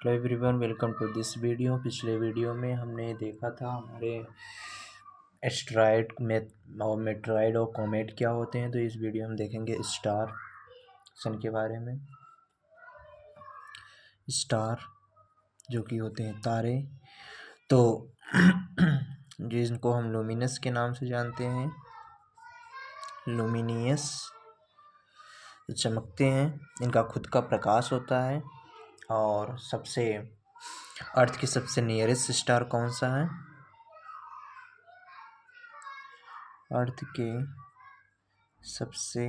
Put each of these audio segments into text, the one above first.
Hello everyone, welcome to this video. पिछले video में हमने देखा था हमारे एस्ट्रॉयड और मेट्रॉयड और कॉमेट क्या होते हैं। तो इस वीडियो में देखेंगे स्टार सन के बारे में। स्टार जो कि होते हैं तारे, तो जिनको हम लुमिनस के नाम से जानते हैं, लुमिनियस, चमकते हैं। इनका खुद का प्रकाश होता है। और अर्थ के सबसे नियरेस्ट स्टार कौन सा है? अर्थ के सबसे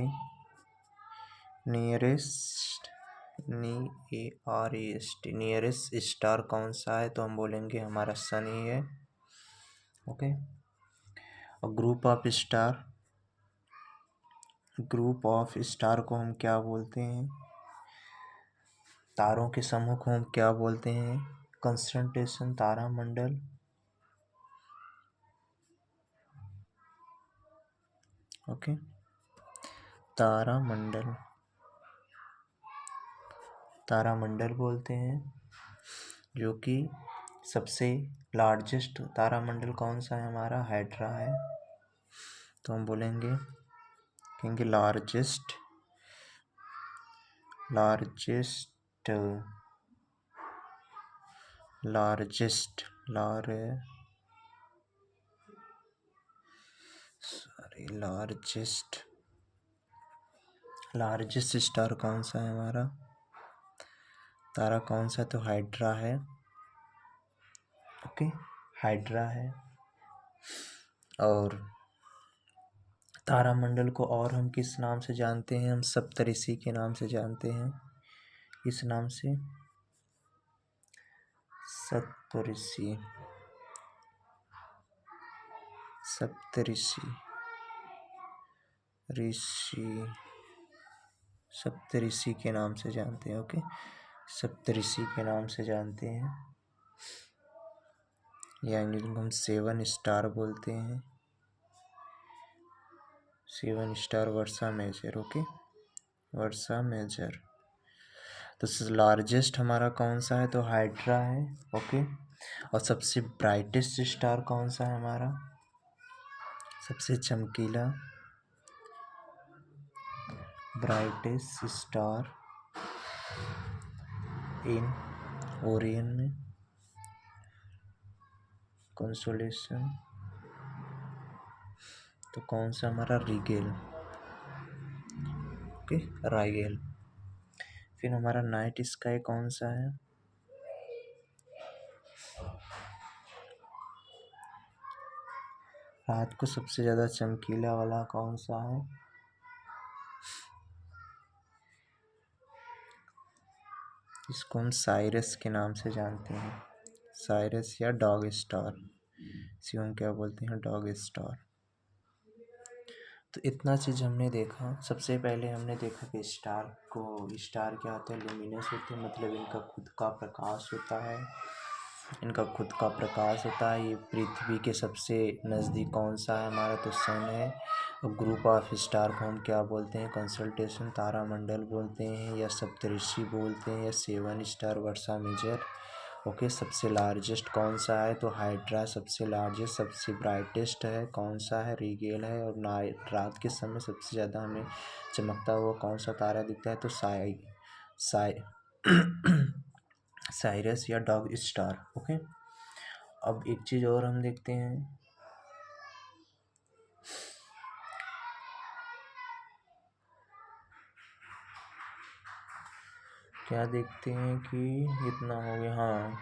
नियरेस्ट नियरेस्ट स्टार कौन सा है? तो हम बोलेंगे हमारा सन ही है। ओके। और ग्रुप ऑफ स्टार को हम क्या बोलते हैं? तारों के समूह को हम क्या बोलते हैं? कंसंट्रेशन, तारामंडल। ओके, तारामंडल बोलते हैं। जो कि सबसे लार्जेस्ट तारामंडल कौन सा है? हमारा हाइड्रा है। तो हम कहेंगे लार्जेस्ट स्टार कौन सा है? हमारा तारा कौन सा? तो हाइड्रा है। ओके, हाइड्रा है। और तारामंडल को और हम किस नाम से जानते हैं? हम सप्तऋषि के नाम से जानते हैं। किस नाम से? सप्तऋषि के नाम से जानते हैं। ओके, सप्तऋषि के नाम से जानते हैं, यानी जिनको हम 7 स्टार बोलते हैं। 7 स्टार वर्सा मेजर। ओके, वर्सा मेजर। तो लार्जेस्ट हमारा कौन सा है? तो हाइड्रा है। ओके। और सबसे ब्राइटेस्ट स्टार कौन सा है? हमारा सबसे चमकीला ब्राइटेस्ट स्टार इन ओरियन में कंसोलेशन, तो कौन सा? हमारा रिगेल। ओके, राइगेल। फिर हमारा नाइट स्काई कौन सा है? रात को सबसे ज्यादा चमकीला वाला कौन सा है? इसको हम साइरस के नाम से जानते हैं। साइरस या डॉग स्टार, इसी को हम क्या बोलते हैं? Dog star. तो इतना चीज़ हमने देखा। सबसे पहले हमने देखा कि स्टार क्या होता है? लुमिनस होते हैं, मतलब इनका खुद का प्रकाश होता है। ये पृथ्वी के सबसे नज़दीक कौन सा है? हमारा तो सन है। और ग्रुप ऑफ स्टार को हम क्या बोलते हैं? कंसल्टेशन, तारामंडल बोलते हैं, या सप्तऋषि बोलते हैं, या 7 स्टार वर्सा मेजर। ओके, सबसे लार्जेस्ट कौन सा है? तो हाइड्रा सबसे लार्जेस्ट, सबसे ब्राइटेस्ट है। कौन सा है? रिगेल है। और रात के समय सबसे ज़्यादा हमें चमकता हुआ कौन सा तारा दिखता है? तो साइरस या डॉग स्टार। ओके। अब एक चीज़ और हम देखते हैं। क्या देखते हैं कि इतना हो गया। हाँ,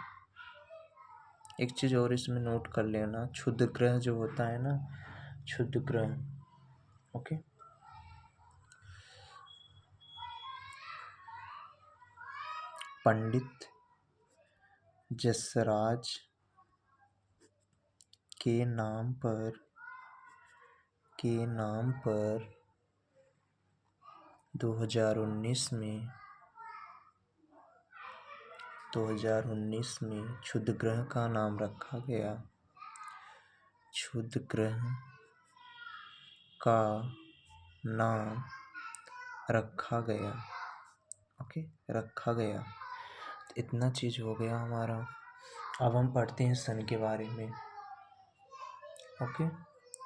एक चीज़ और इसमें नोट कर लेना। क्षुद्र ग्रह जो होता है ना, क्षुद्र ग्रह। ओके, पंडित जसराज के नाम पर 2019 में क्षुद्र ग्रह का नाम रखा गया। क्षुद्र ग्रह का नाम रखा गया। ओके, रखा गया। इतना चीज़ हो गया हमारा। अब हम पढ़ते हैं सन के बारे में। ओके,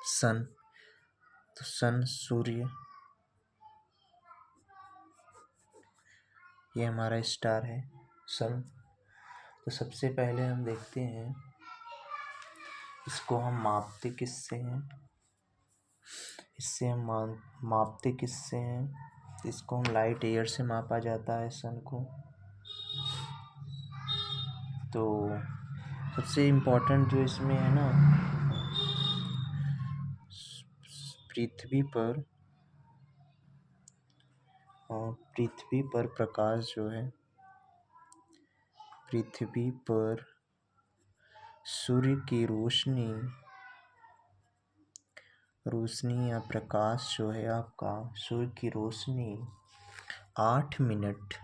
सन। तो सन सूर्य, ये हमारा स्टार है सन। तो सबसे पहले हम देखते हैं इसको हम मापते किससे हैं, इससे हम मापते किससे हैं। तो इसको हम लाइट ईयर से मापा जाता है सन को। तो सबसे इम्पोर्टेंट जो इसमें है ना, पृथ्वी पर प्रकाश जो है, पृथ्वी पर सूर्य की रोशनी या प्रकाश जो है आपका, सूर्य की रोशनी 8 मिनट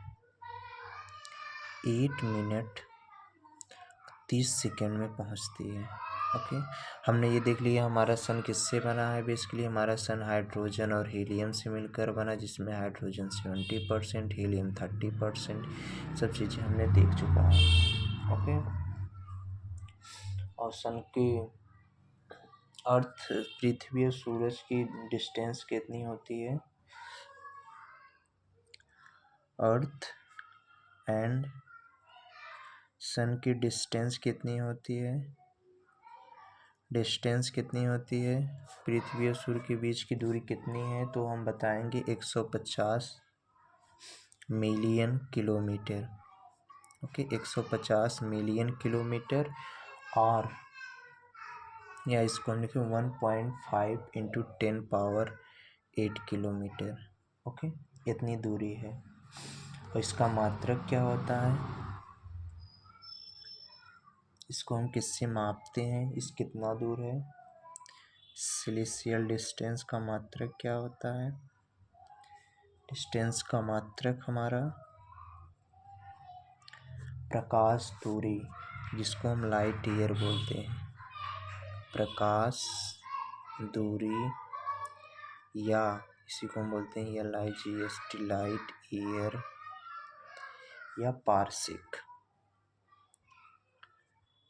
30 सेकेंड में पहुंचती है। ओके, हमने ये देख लिया हमारा सन किससे बना है। बेसिकली हमारा सन हाइड्रोजन और हीलियम से मिलकर बना, जिसमें हाइड्रोजन 70%, हीलियम 30%, सब चीज़ें हमने देख चुका है। ओके, और सन की अर्थ, पृथ्वी और सूरज की डिस्टेंस कितनी होती है, अर्थ एंड सन की डिस्टेंस कितनी होती है, पृथ्वी और सूर्य के बीच की दूरी कितनी है, तो हम बताएंगे 150 million kilometre. Okay, 150 million kilometre, और या इसको हम लिखें 1.5 इंटू 10⁻8 किलोमीटर। ओके, इतनी दूरी है। और इसका मात्रक क्या होता है, इसको हम किससे मापते हैं, इस कितना दूर है। सेलेस्टियल डिस्टेंस का मात्रक क्या होता है, डिस्टेंस का मात्रक हमारा प्रकाश दूरी, जिसको हम लाइट ईयर बोलते हैं, प्रकाश दूरी, या इसी को हम बोलते हैं LIGHT, लाइट ईयर, या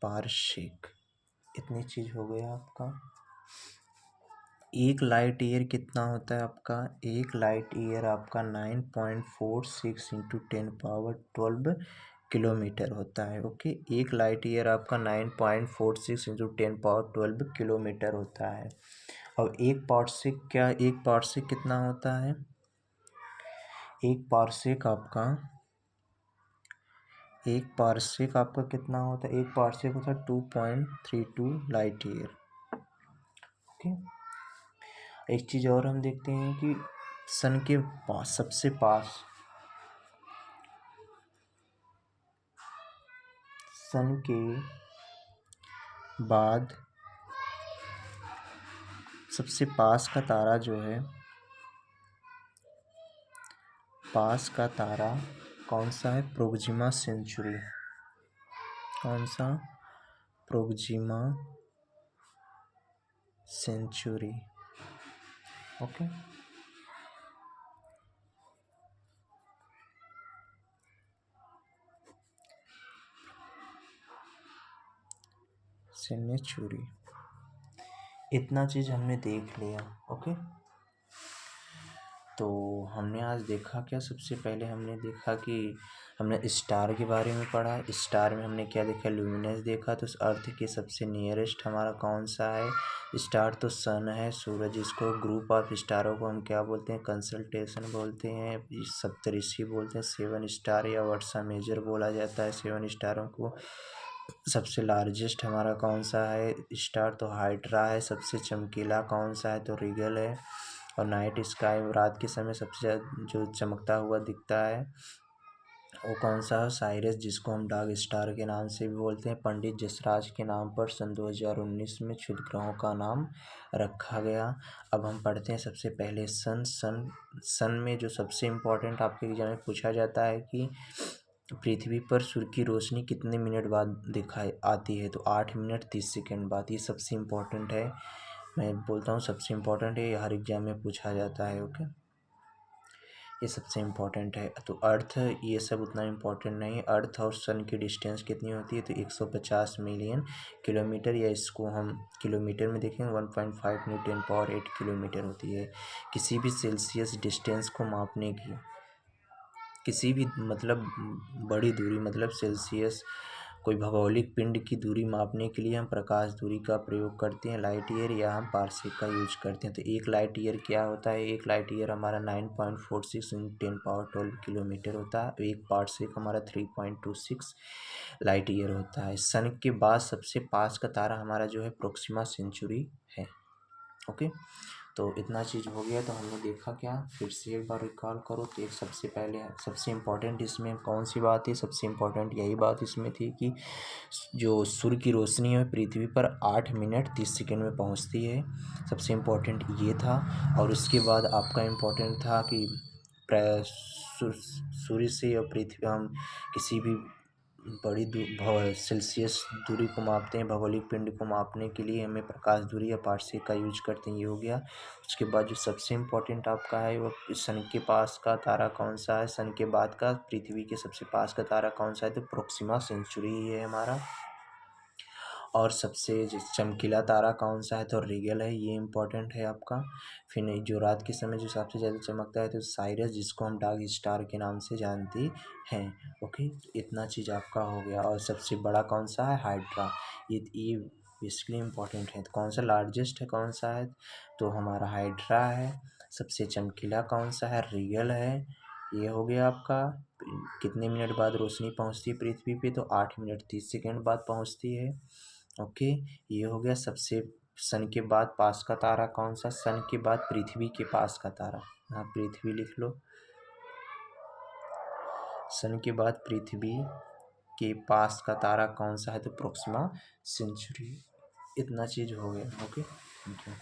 पारसिक। इतनी चीज हो गया आपका। एक लाइट ईयर कितना होता है आपका, एक लाइट ईयर आपका 9.46 इंटू 10⁻12 किलोमीटर होता है। ओके, एक लाइट ईयर आपका 9.46 इंटू 10⁻12 किलोमीटर होता है। अब एक पारसिक कितना होता है, एक पारसिक आपका कितना होता है, एक पारसिक होता है 2.32 लाइट ईयर। ओके, एक चीज़ और हम देखते हैं कि सन के पास सबसे सन के बाद सबसे पास का तारा जो है, पास का तारा कौन सा है, प्रोक्सिमा सेंचुरी। कौन सा, प्रोक्सिमा सेंचुरी। Okay, century. इतना चीज़ हमने देख लिया। ओके, तो हमने आज देखा क्या, सबसे पहले हमने देखा कि हमने स्टार के बारे में पढ़ा। स्टार में हमने क्या देखा, ल्यूमिनस देखा। तो अर्थ के सबसे नियरेस्ट हमारा कौन सा है, स्टार तो सन है। सूरज, इसको ग्रुप ऑफ स्टारों को हम क्या बोलते हैं, कंसल्टेशन बोलते हैं, सप्तऋषि बोलते हैं, 7 स्टार या वर्षा मेजर बोला जाता है 7 स्टारों को। सबसे लार्जेस्ट हमारा कौन सा है स्टार, तो हाइड्रा है। सबसे चमकीला कौन सा है, तो रिगल है। और नाइट स्काई, रात के समय सबसे जो चमकता हुआ दिखता है वो कौन सा है, साइरस, जिसको हम डार्क स्टार के नाम से भी बोलते हैं। पंडित जसराज के नाम पर सन 2019 में क्षुद्र ग्रहों का नाम रखा गया। अब हम पढ़ते हैं सबसे पहले सन में जो सबसे इम्पोर्टेंट आपके एग्जाम में पूछा जाता है कि पृथ्वी पर सूर्य की रोशनी कितने मिनट बाद दिखाई आती है, तो 8 मिनट 30 सेकेंड बाद। ये सबसे इम्पोर्टेंट है, मैं बोलता हूँ सबसे इम्पोर्टेंट है, ये हर एग्जाम में पूछा जाता है। ओके, ये सबसे इम्पोर्टेंट है। तो अर्थ ये सब उतना इम्पोर्टेंट नहीं। अर्थ और सन की डिस्टेंस कितनी होती है, तो 150 मिलियन किलोमीटर, या इसको हम किलोमीटर में देखेंगे 1.5 × 10⁸ किलोमीटर होती है। किसी भी सेल्सियस डिस्टेंस को मापने की, किसी भी मतलब बड़ी दूरी, मतलब सेल्सियस कोई भौगोलिक पिंड की दूरी मापने के लिए हम प्रकाश दूरी का प्रयोग करते हैं, लाइट ईयर, या हम पारसेक का यूज करते हैं। तो एक लाइट ईयर क्या होता है, एक लाइट ईयर हमारा 9.46 × 10⁻12 किलोमीटर होता है। एक पारसेक हमारा 3.26 लाइट ईयर होता है। सन के बाद सबसे पास का तारा हमारा जो है प्रोक्सिमा सेंचुरी है। ओके, तो इतना चीज़ हो गया। तो हमने देखा क्या, फिर से एक बार रिकॉल करो। तो एक सबसे पहले सबसे इम्पोर्टेंट इसमें कौन सी बात है, सबसे इम्पोर्टेंट यही बात इसमें थी कि जो सूर्य की रोशनी है पृथ्वी पर 8 मिनट 30 सेकंड में पहुंचती है। सबसे इम्पोर्टेंट ये था। और उसके बाद आपका इम्पोर्टेंट था कि सूर्य से और पृथ्वी हम किसी भी बड़ी सेल्सियस दूरी को मापते हैं, भौगोलिक पिंड को मापने के लिए हमें प्रकाश दूरी या पारसेक का यूज करते हैं, ये हो गया। उसके बाद जो सबसे इम्पोर्टेंट आपका है वो सन के पास का तारा कौन सा है, सन के बाद का पृथ्वी के सबसे पास का तारा कौन सा है, तो प्रोक्सिमा सेंचुरी ही है हमारा। और सबसे चमकीला तारा कौन सा है, तो रीगल है, ये इम्पोर्टेंट है आपका। फिर जो रात के समय जो सबसे ज़्यादा चमकता है तो साइरस, जिसको हम डार्क स्टार के नाम से जानते हैं। ओके, इतना चीज़ आपका हो गया। और सबसे बड़ा कौन सा है, हाइड्रा। ये बेसिकली इम्पोर्टेंट है। तो कौन सा लार्जेस्ट है, कौन सा है, तो हमारा हाइड्रा है। सबसे चमकीला कौन सा है, रीगल है। ये हो गया आपका। कितने मिनट बाद रोशनी पहुंचती है पृथ्वी पे, तो 8 मिनट 30 सेकंड बाद पहुंचती है। ओके, ये हो गया। सबसे सन के बाद पास का तारा कौन सा, सन के बाद पृथ्वी के पास का तारा, हाँ पृथ्वी लिख लो। सन के बाद पृथ्वी के पास का तारा कौन सा है, तो प्रोक्सिमा सेंचुरी। इतना चीज़ हो गया। Okay, thank you.